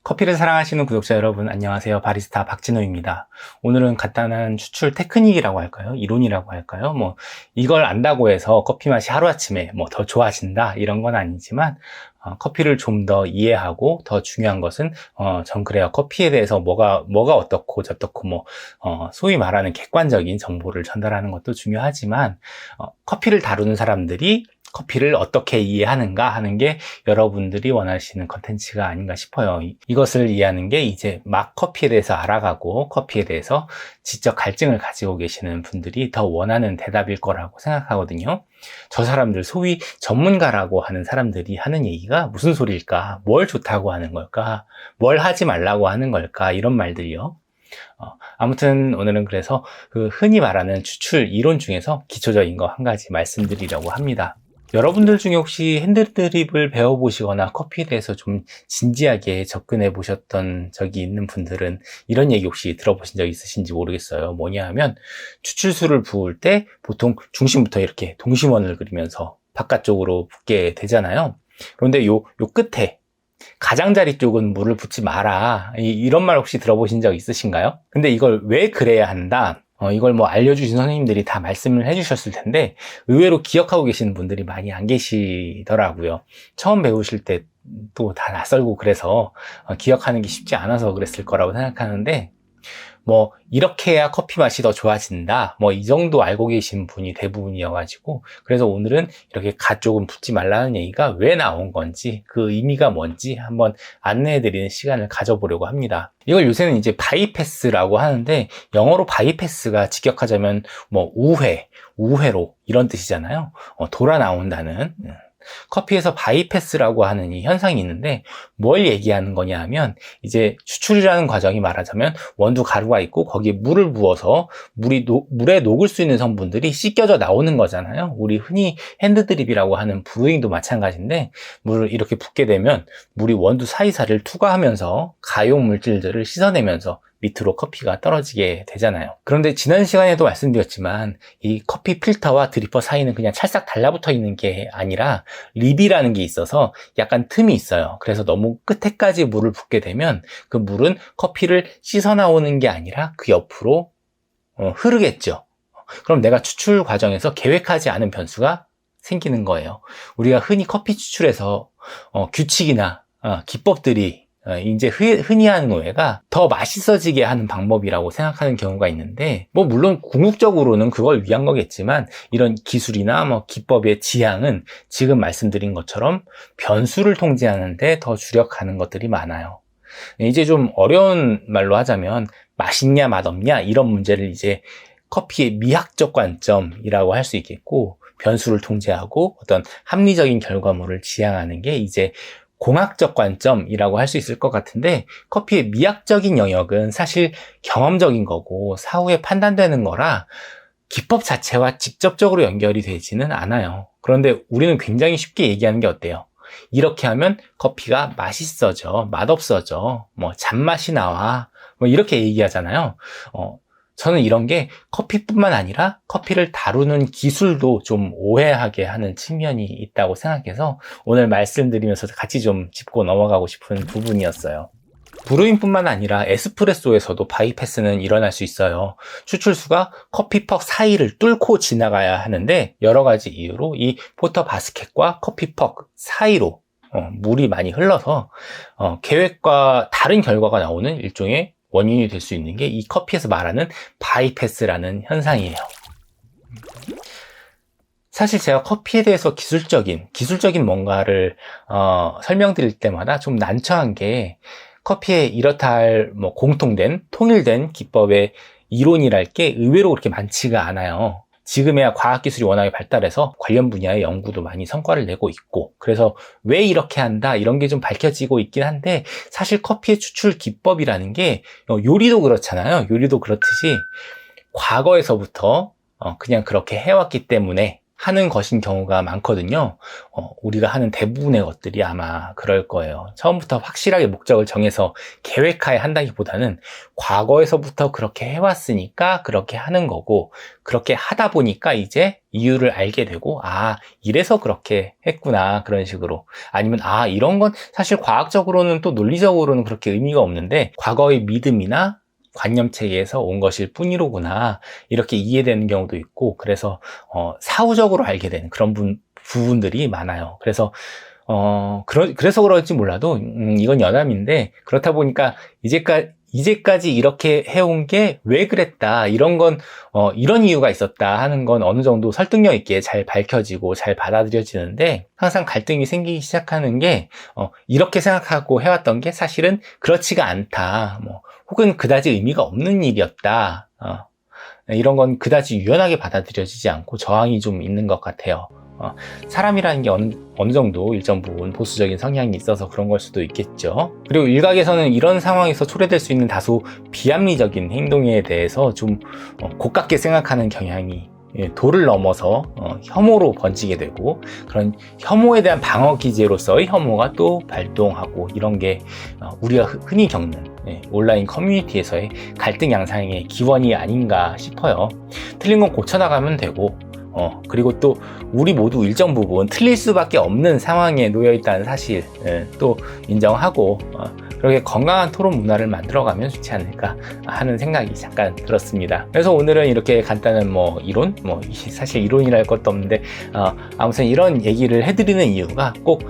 커피를 사랑하시는 구독자 여러분, 안녕하세요. 바리스타 박진호입니다. 오늘은 간단한 추출 테크닉이라고 할까요? 이론이라고 할까요? 이걸 안다고 해서 커피 맛이 하루아침에 더 좋아진다, 이런 건 아니지만, 커피를 좀 더 이해하고, 더 중요한 것은, 전 그래요. 커피에 대해서 뭐가 어떻고 저떻고, 소위 말하는 객관적인 정보를 전달하는 것도 중요하지만, 커피를 다루는 사람들이 커피를 어떻게 이해하는가 하는 게 여러분들이 원하시는 컨텐츠가 아닌가 싶어요. 이것을 이해하는 게 이제 막 커피에 대해서 알아가고 커피에 대해서 지적 갈증을 가지고 계시는 분들이 더 원하는 대답일 거라고 생각하거든요. 저 사람들, 소위 전문가라고 하는 사람들이 하는 얘기가 무슨 소리일까? 뭘 좋다고 하는 걸까? 뭘 하지 말라고 하는 걸까? 이런 말들이요. 아무튼 오늘은 그래서 그 흔히 말하는 추출 이론 중에서 기초적인 거 한 가지 말씀드리려고 합니다. 여러분들 중에 혹시 핸드드립을 배워보시거나 커피에 대해서 좀 진지하게 접근해 보셨던 적이 있는 분들은 이런 얘기 혹시 들어보신 적 있으신지 모르겠어요. 뭐냐 하면 추출수를 부을 때 보통 중심부터 이렇게 동심원을 그리면서 바깥쪽으로 붓게 되잖아요. 그런데 요 끝에 가장자리 쪽은 물을 붓지 마라, 이런 말 혹시 들어보신 적 있으신가요? 근데 이걸 왜 그래야 한다? 이걸 알려주신 선생님들이 다 말씀을 해주셨을 텐데 의외로 기억하고 계시는 분들이 많이 안 계시더라고요. 처음 배우실 때 또 다 낯설고 그래서 기억하는 게 쉽지 않아서 그랬을 거라고 생각하는데, 이렇게 해야 커피 맛이 더 좋아진다, 이 정도 알고 계신 분이 대부분이어가지고, 그래서 오늘은 이렇게 가 쪽은 붓지 말라는 얘기가 왜 나온 건지, 그 의미가 뭔지 한번 안내해드리는 시간을 가져보려고 합니다. 이걸 요새는 이제 바이패스라고 하는데, 영어로 바이패스가 직역하자면 우회로 이런 뜻이잖아요. 돌아 나온다는. 커피에서 바이패스라고 하는 이 현상이 있는데 뭘 얘기하는 거냐 하면, 이제 추출이라는 과정이 말하자면 원두 가루가 있고 거기에 물을 부어서 물에 녹을 수 있는 성분들이 씻겨져 나오는 거잖아요. 우리 흔히 핸드드립이라고 하는 브루잉도 마찬가지인데, 물을 이렇게 붓게 되면 물이 원두 사이사이를 투과하면서 가용 물질들을 씻어내면서 밑으로 커피가 떨어지게 되잖아요. 그런데 지난 시간에도 말씀드렸지만 이 커피 필터와 드리퍼 사이는 그냥 찰싹 달라붙어 있는 게 아니라 립이라는 게 있어서 약간 틈이 있어요. 그래서 너무 끝에까지 물을 붓게 되면 그 물은 커피를 씻어 나오는 게 아니라 그 옆으로 흐르겠죠. 그럼 내가 추출 과정에서 계획하지 않은 변수가 생기는 거예요. 우리가 흔히 커피 추출에서 규칙이나 기법들이 이제 흔히 하는 오해가 더 맛있어지게 하는 방법이라고 생각하는 경우가 있는데, 물론 궁극적으로는 그걸 위한 거겠지만, 이런 기술이나 기법의 지향은 지금 말씀드린 것처럼 변수를 통제하는데 더 주력하는 것들이 많아요. 이제 좀 어려운 말로 하자면 맛있냐 맛없냐 이런 문제를 이제 커피의 미학적 관점이라고 할 수 있겠고, 변수를 통제하고 어떤 합리적인 결과물을 지향하는 게 이제 공학적 관점이라고 할 수 있을 것 같은데, 커피의 미학적인 영역은 사실 경험적인 거고 사후에 판단되는 거라 기법 자체와 직접적으로 연결이 되지는 않아요. 그런데 우리는 굉장히 쉽게 얘기하는 게 어때요? 이렇게 하면 커피가 맛있어져, 맛없어져, 잔맛이 나와, 이렇게 얘기하잖아요. 저는 이런 게 커피뿐만 아니라 커피를 다루는 기술도 좀 오해하게 하는 측면이 있다고 생각해서 오늘 말씀드리면서 같이 좀 짚고 넘어가고 싶은 부분이었어요. 브루잉뿐만 아니라 에스프레소에서도 바이패스는 일어날 수 있어요. 추출수가 커피퍽 사이를 뚫고 지나가야 하는데, 여러 가지 이유로 이 포터 바스켓과 커피퍽 사이로 물이 많이 흘러서 계획과 다른 결과가 나오는 일종의 원인이 될 수 있는 게 이 커피에서 말하는 바이패스라는 현상이에요. 사실 제가 커피에 대해서 기술적인 뭔가를 설명드릴 때마다 좀 난처한 게, 커피에 이렇다 할 공통된 통일된 기법의 이론이랄 게 의외로 그렇게 많지가 않아요. 지금에야 과학기술이 워낙에 발달해서 관련 분야의 연구도 많이 성과를 내고 있고, 그래서 왜 이렇게 한다 이런 게 좀 밝혀지고 있긴 한데, 사실 커피의 추출 기법이라는 게 요리도 그렇잖아요. 요리도 그렇듯이 과거에서부터 그냥 그렇게 해왔기 때문에 하는 것인 경우가 많거든요. 우리가 하는 대부분의 것들이 아마 그럴 거예요. 처음부터 확실하게 목적을 정해서 계획하에 한다기보다는 과거에서부터 그렇게 해왔으니까 그렇게 하는 거고, 그렇게 하다 보니까 이제 이유를 알게 되고, 아, 이래서 그렇게 했구나, 그런 식으로. 아니면, 아, 이런 건 사실 과학적으로는 또 논리적으로는 그렇게 의미가 없는데 과거의 믿음이나 관념 체계에서 온 것일 뿐이로구나, 이렇게 이해되는 경우도 있고, 그래서 사후적으로 알게 되는 그런 부분들이 많아요. 그래서 그래서 그럴지 몰라도 이건 여담인데, 그렇다 보니까 이제까지 이렇게 해온 게 왜 그랬다, 이런 건 이런 이유가 있었다 하는 건 어느 정도 설득력 있게 잘 밝혀지고 잘 받아들여지는데, 항상 갈등이 생기기 시작하는 게 이렇게 생각하고 해왔던 게 사실은 그렇지가 않다, 혹은 그다지 의미가 없는 일이었다, 이런 건 그다지 유연하게 받아들여지지 않고 저항이 좀 있는 것 같아요. 사람이라는 게 어느 정도 일정 부분 보수적인 성향이 있어서 그런 걸 수도 있겠죠. 그리고 일각에서는 이런 상황에서 초래될 수 있는 다소 비합리적인 행동에 대해서 좀 고깝게 생각하는 경향이 도를 넘어서 혐오로 번지게 되고, 그런 혐오에 대한 방어 기제로서의 혐오가 또 발동하고, 이런 게 우리가 흔히 겪는 온라인 커뮤니티에서의 갈등 양상의 기원이 아닌가 싶어요. 틀린 건 고쳐나가면 되고, 그리고 또 우리 모두 일정 부분 틀릴 수밖에 없는 상황에 놓여 있다는 사실 또 인정하고, 그렇게 건강한 토론 문화를 만들어가면 좋지 않을까 하는 생각이 잠깐 들었습니다. 그래서 오늘은 이렇게 간단한 이론, 사실 이론이랄 것도 없는데 아무튼 이런 얘기를 해드리는 이유가 꼭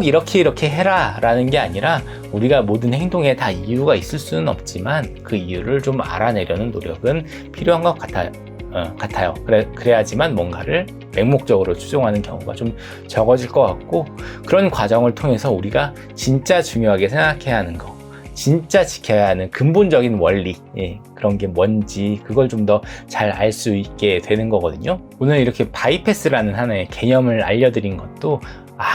이렇게 해라 라는 게 아니라, 우리가 모든 행동에 다 이유가 있을 수는 없지만 그 이유를 좀 알아내려는 노력은 필요한 것 같아요. 그래야지만 뭔가를 맹목적으로 추종하는 경우가 좀 적어질 것 같고, 그런 과정을 통해서 우리가 진짜 중요하게 생각해야 하는 거, 진짜 지켜야 하는 근본적인 원리, 그런 게 뭔지 그걸 좀 더 잘 알 수 있게 되는 거거든요. 오늘 이렇게 바이패스라는 하나의 개념을 알려드린 것도,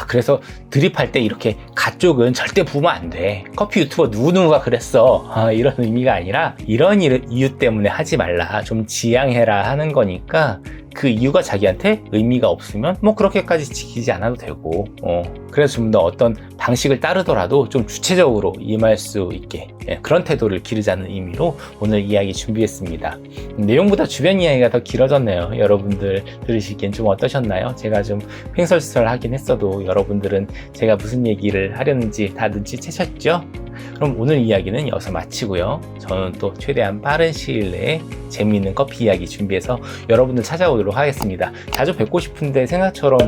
그래서 드립할 때 이렇게 가쪽은 절대 부으면 안 돼, 커피 유튜버 누구누구가 그랬어, 이런 의미가 아니라, 이런 이유 때문에 하지 말라, 좀 지양해라 하는 거니까, 그 이유가 자기한테 의미가 없으면 그렇게까지 지키지 않아도 되고, 그래서 좀 더 어떤 방식을 따르더라도 좀 주체적으로 임할 수 있게, 그런 태도를 기르자는 의미로 오늘 이야기 준비했습니다. 내용보다 주변 이야기가 더 길어졌네요. 여러분들 들으시기엔 좀 어떠셨나요? 제가 좀 횡설수설하긴 했어도 여러분들은 제가 무슨 얘기를 하려는지 다 눈치채셨죠? 그럼 오늘 이야기는 여기서 마치고요. 저는 또 최대한 빠른 시일 내에 재미있는 커피 이야기 준비해서 여러분들 찾아오도록 하겠습니다. 자주 뵙고 싶은데 생각처럼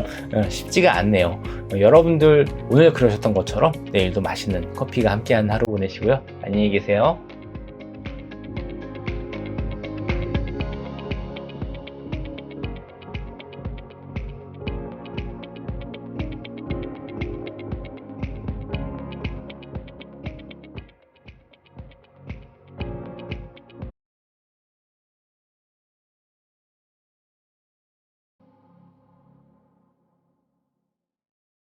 쉽지가 않네요. 여러분들 오늘 그러셨던 것처럼 내일도 맛있는 커피가 함께하는 하루 보내시고요. 안녕히 계세요.